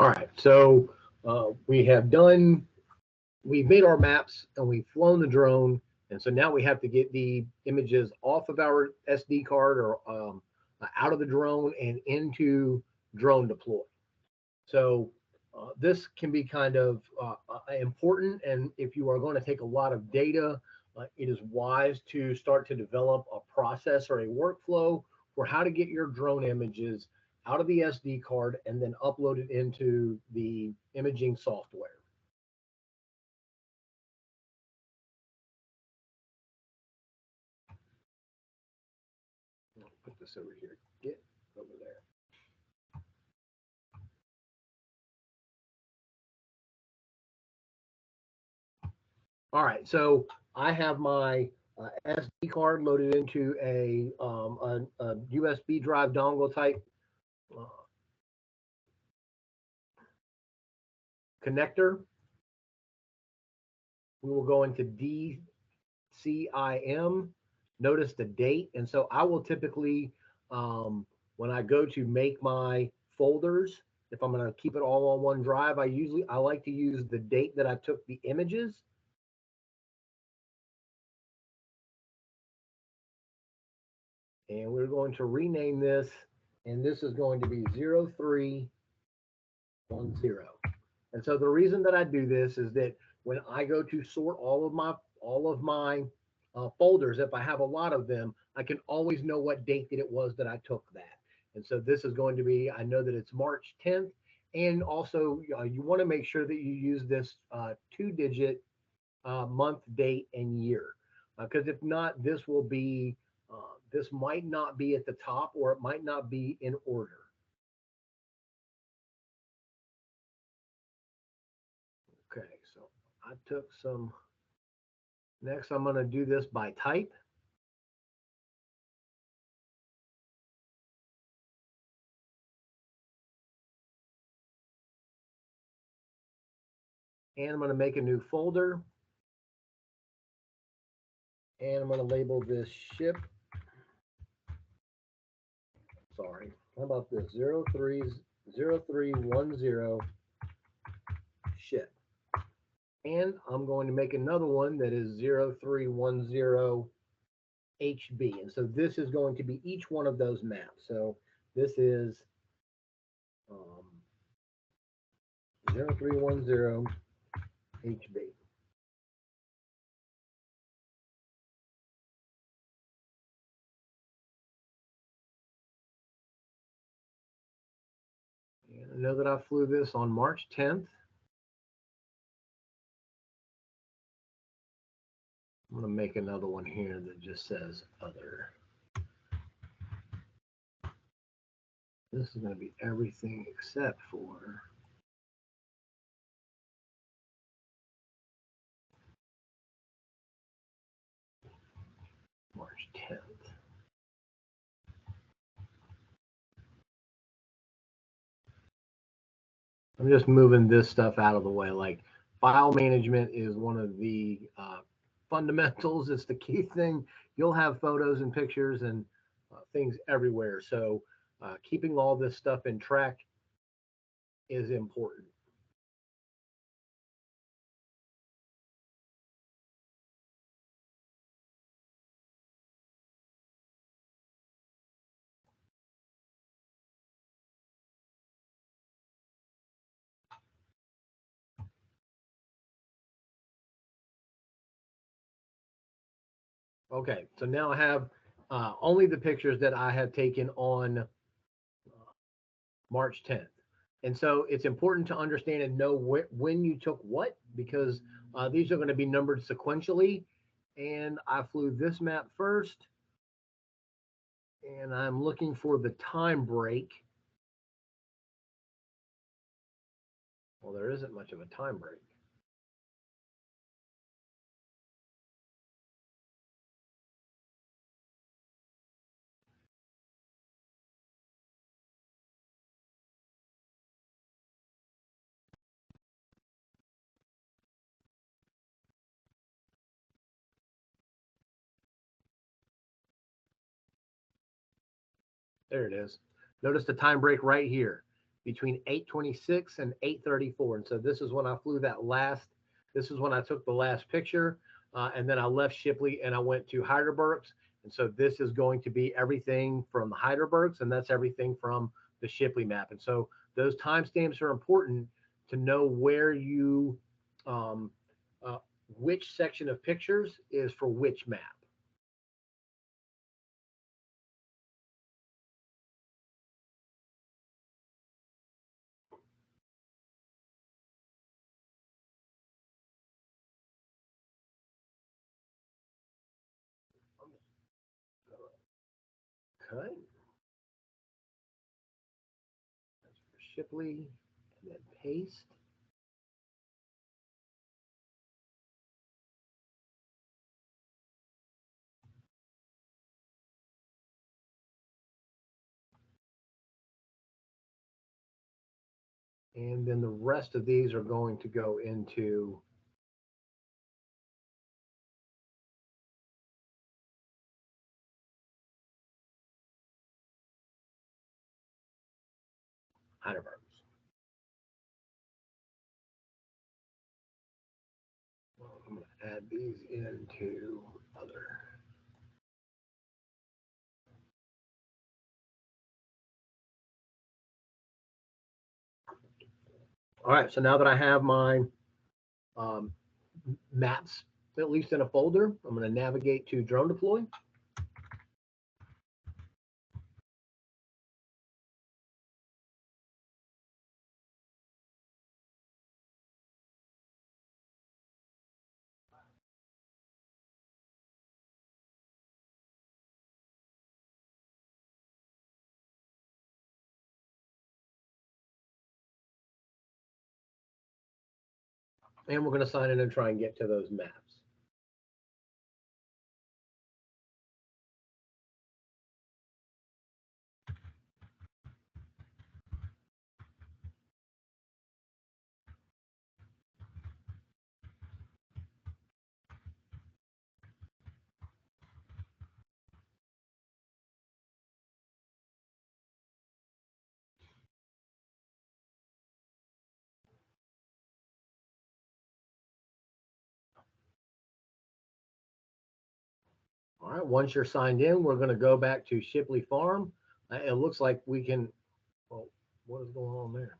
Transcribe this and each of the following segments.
All right, so we've made our maps and we've flown the drone, and so now we have to get the images off of our SD card or out of the drone and into drone deploy. So this can be kind of important, and if you are going to take a lot of data, it is wise to start to develop a process or a workflow for how to get your drone images out of the SD card and then upload it into the imaging software. I'll put this over here. Get over there. All right, so I have my SD card loaded into a USB drive dongle type uh, connector. We will go into DCIM. Notice the date, and so I will typically, when I go to make my folders, if I'm going to keep it all on one drive, I like to use the date that I took the images. And we're going to rename this, and this is going to be 0310. And so the reason that I do this is that when I go to sort all of my folders, if I have a lot of them, I can always know what date that it was that I took that. And so this is going to be, I know that it's March 10th. And also, you want to make sure that you use this 2-digit month, date, and year. Because if not, this might not be at the top, or it might not be in order. Okay, so I took some. Next, I'm going to do this by type. And I'm going to make a new folder. And I'm going to label this ship. Sorry. How about this? 0310 ship. And I'm going to make another one that is 0310 HB. And so this is going to be each one of those maps. So this is 0310 HB. And I know that I flew this on March 10th. I'm going to make another one here that just says other. This is going to be everything except for March 10th. I'm just moving this stuff out of the way. Like, file management is one of the fundamentals. It's the key thing. You'll have photos and pictures and things everywhere. So keeping all this stuff in track is important. Okay, so now I have only the pictures that I have taken on March 10th. And so it's important to understand and know when you took what, because these are going to be numbered sequentially. And I flew this map first, and I'm looking for the time break. Well, there isn't much of a time break. There it is. Notice the time break right here. between 8:26 and 8:34. And so this is when I flew that last. This is when I took the last picture, and then I left Shipley and I went to Heidelberg's. And so this is going to be everything from the Heidelberg's, and that's everything from the Shipley map. And so those timestamps are important to know where you, um, uh, which section of pictures is for which map. Okay. That's for Shipley, and then paste. And then the rest of these are going to go into Heidelberg's. Well, I'm going to add these into other. All right, so now that I have my um, maps, at least in a folder, I'm going to navigate to drone deploy. And we're going to sign in and try and get to those maps. All right, once you're signed in, we're going to go back to Shipley Farm. It looks like we can, well, what is going on there?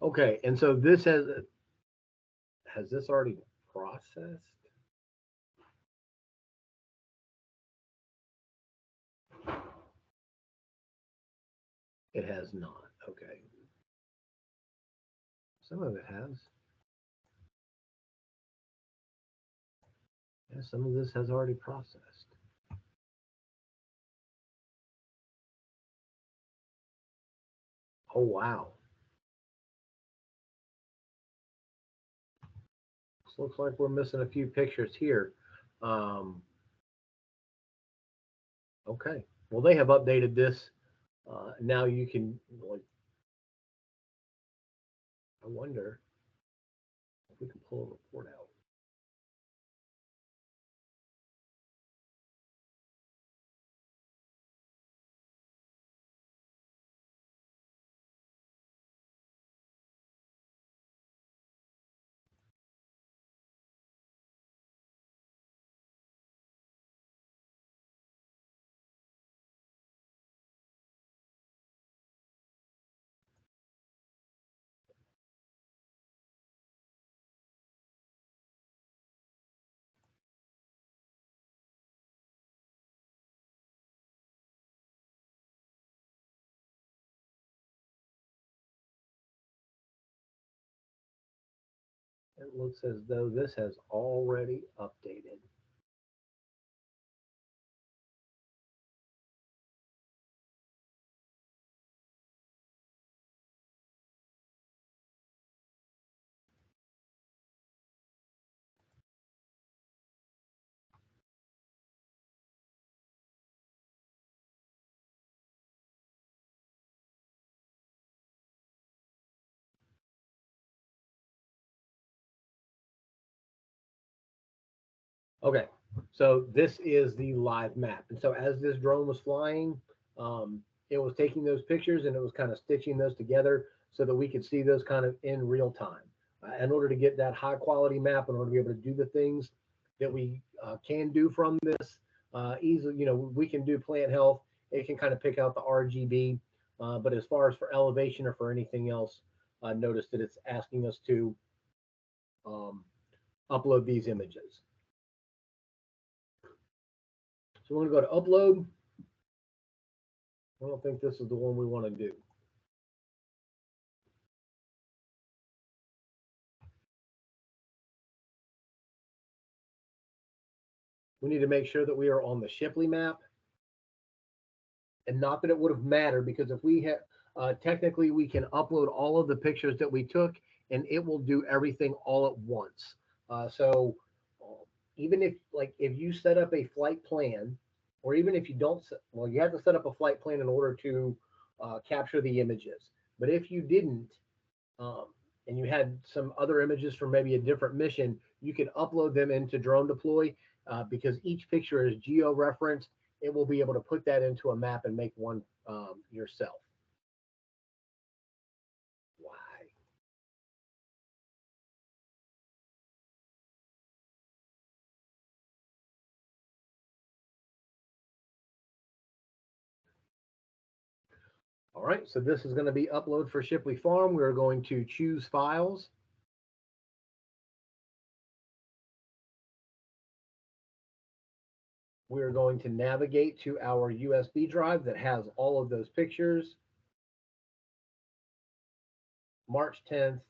Okay, and so this has this already processed? It has not. Okay. Some of it has. Yeah, some of this has already processed. Oh, wow. This looks like we're missing a few pictures here. Um, okay. Well, they have updated this. Now you can, like, I wonder if we can pull a report out. It looks as though this has already updated. Okay, so this is the live map. And so as this drone was flying, it was taking those pictures and it was kind of stitching those together so that we could see those kind of in real time. In order to get that high quality map, in order to be able to do the things that we can do from this easily, we can do plant health. It can kind of pick out the RGB. But as far as for elevation or for anything else, notice that it's asking us to um, upload these images. So we're going to go to upload. I don't think this is the one we want to do. We need to make sure that we are on the Shipley map, and not that it would have mattered, because if we have, technically we can upload all of the pictures that we took and it will do everything all at once. So even if you set up a flight plan, or even if you don't, well, you have to set up a flight plan in order to capture the images. But if you didn't, um, and you had some other images from maybe a different mission, you can upload them into Drone Deploy because each picture is geo-referenced. It will be able to put that into a map and make one yourself. Why? All right, so this is going to be upload for Shipley Farm. We're going to choose files. We're going to navigate to our USB drive that has all of those pictures. March 10th,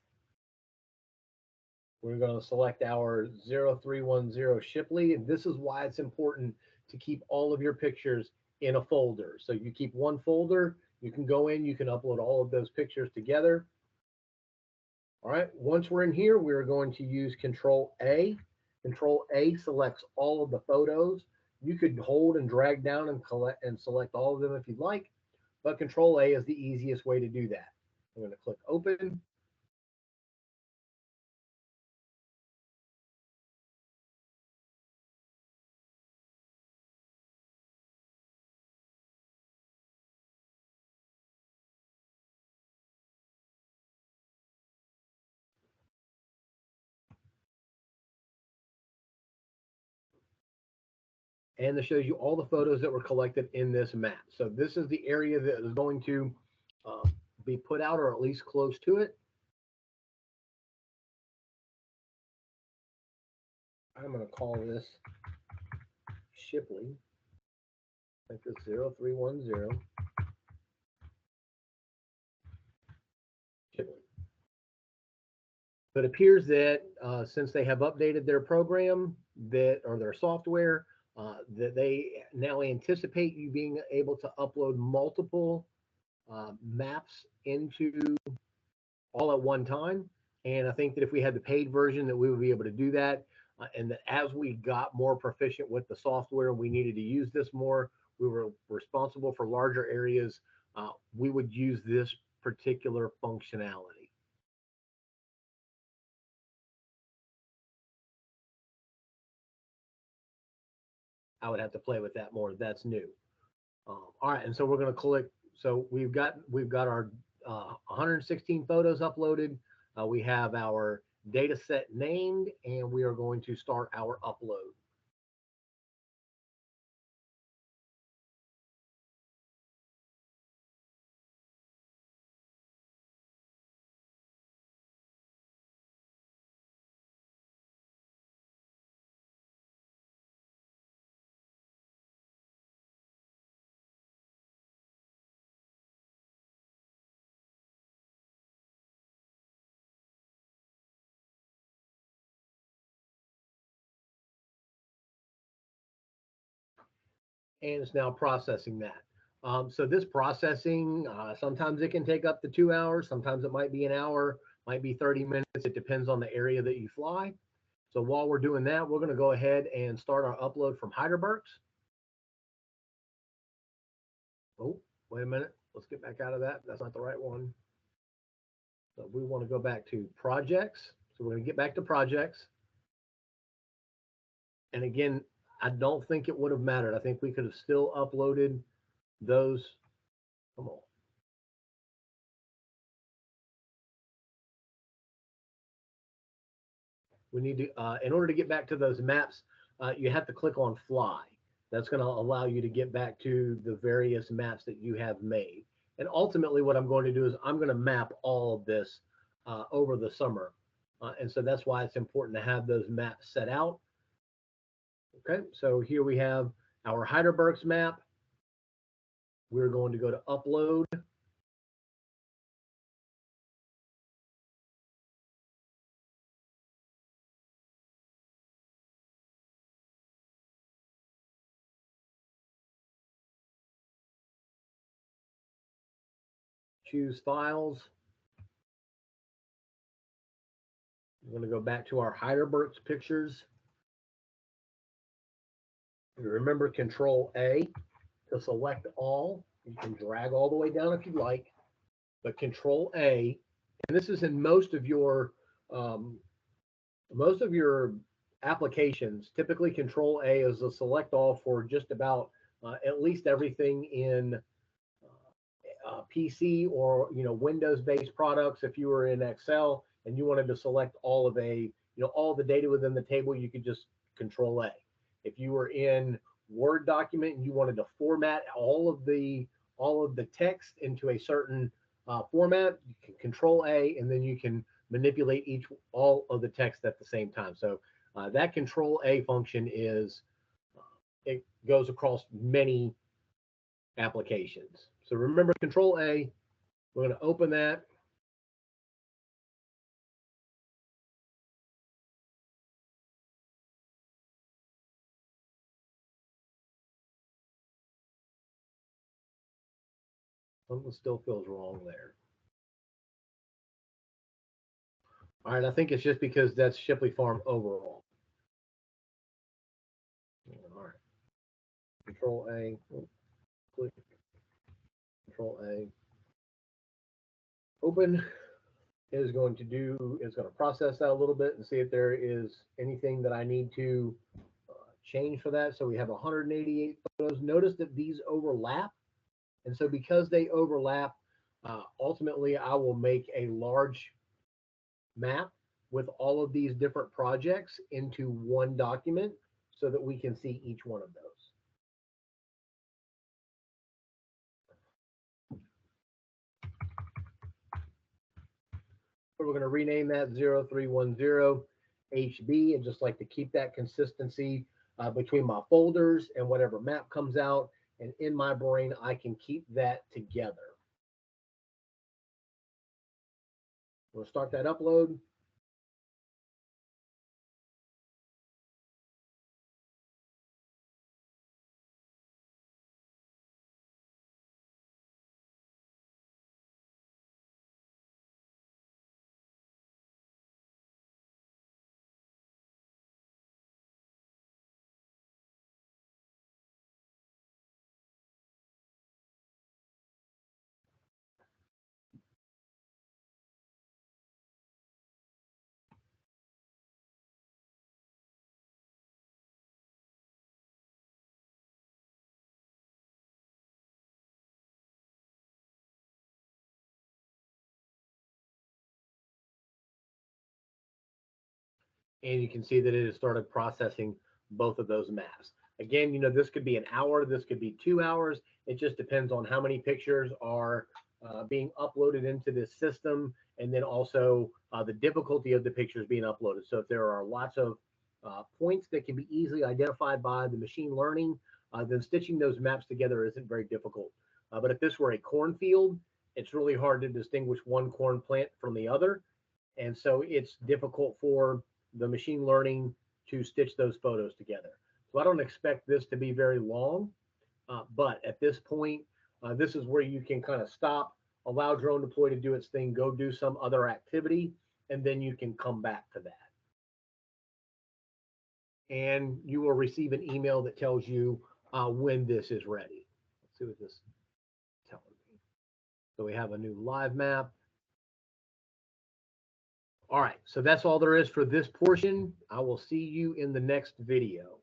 we're going to select our 0310 Shipley. And this is why it's important to keep all of your pictures in a folder. So you keep one folder, you can go in, you can upload all of those pictures together. All right, once we're in here, we're going to use Control A. Control A selects all of the photos. You could hold and drag down and collect and select all of them if you'd like, but Control A is the easiest way to do that. I'm going to click open. And this shows you all the photos that were collected in this map. So this is the area that is going to be put out, or at least close to it. I'm going to call this Shipley. I think it's 0310 Shipley. But it appears that since they have updated their program that or their software, that they now anticipate you being able to upload multiple maps into all at one time. And I think that if we had the paid version, that we would be able to do that. And that as we got more proficient with the software and we needed to use this more, we were responsible for larger areas. We would use this particular functionality. I would have to play with that more. That's new. All right, and so we're going to click. So we've got our 116 photos uploaded. We have our data set named, and we are going to start our upload. And it's now processing that. So this processing, sometimes it can take up to 2 hours. Sometimes it might be an hour, might be 30 minutes. It depends on the area that you fly. So while we're doing that, we're going to go ahead and start our upload from Heidelbergs. Oh, wait a minute. Let's get back out of that. That's not the right one. So we want to go back to projects. So we're going to get back to projects. And again, I don't think it would have mattered. I think we could have still uploaded those. Come on. We need to, in order to get back to those maps, you have to click on fly. That's going to allow you to get back to the various maps that you have made. And ultimately, what I'm going to do is I'm going to map all of this over the summer. And so that's why it's important to have those maps set out. Okay, so here we have our Heidelberg's map. We're going to go to upload. Choose files. We're going to go back to our Heidelberg's pictures. Remember Control A to select all. You can drag all the way down if you'd like, but Control A, and this is in um, most of your applications. Typically, Control A is a select all for just about at least everything in PC or Windows-based products. If you were in Excel and you wanted to select all of all the data within the table, you could just Control A. If you were in Word document and you wanted to format all of the text into a certain format, you can Control A, and then you can manipulate all of the text at the same time. So that Control A function it goes across many applications. So remember Control A. We're going to open that. Something still feels wrong there. All right, I think it's just because that's Shipley Farm overall. All right. Control A. Click. Control A. Open is going to process that a little bit and see if there is anything that I need to change for that. So we have 188 photos. Notice that these overlap. And so because they overlap, ultimately I will make a large map with all of these different projects into one document so that we can see each one of those. So we're going to rename that 0310 HB and just like to keep that consistency between my folders and whatever map comes out. And in my brain, I can keep that together. We'll start that upload. And you can see that it has started processing both of those maps. Again, this could be an hour, this could be 2 hours. It just depends on how many pictures are being uploaded into this system, and then also the difficulty of the pictures being uploaded. So if there are lots of points that can be easily identified by the machine learning, then stitching those maps together isn't very difficult. But if this were a cornfield, it's really hard to distinguish one corn plant from the other. And so it's difficult for the machine learning to stitch those photos together. So I don't expect this to be very long, but at this point, this is where you can kind of stop, allow Drone Deploy to do its thing, go do some other activity, and then you can come back to that. And you will receive an email that tells you when this is ready. Let's see what this is telling me. So we have a new live map. All right, so that's all there is for this portion. I will see you in the next video.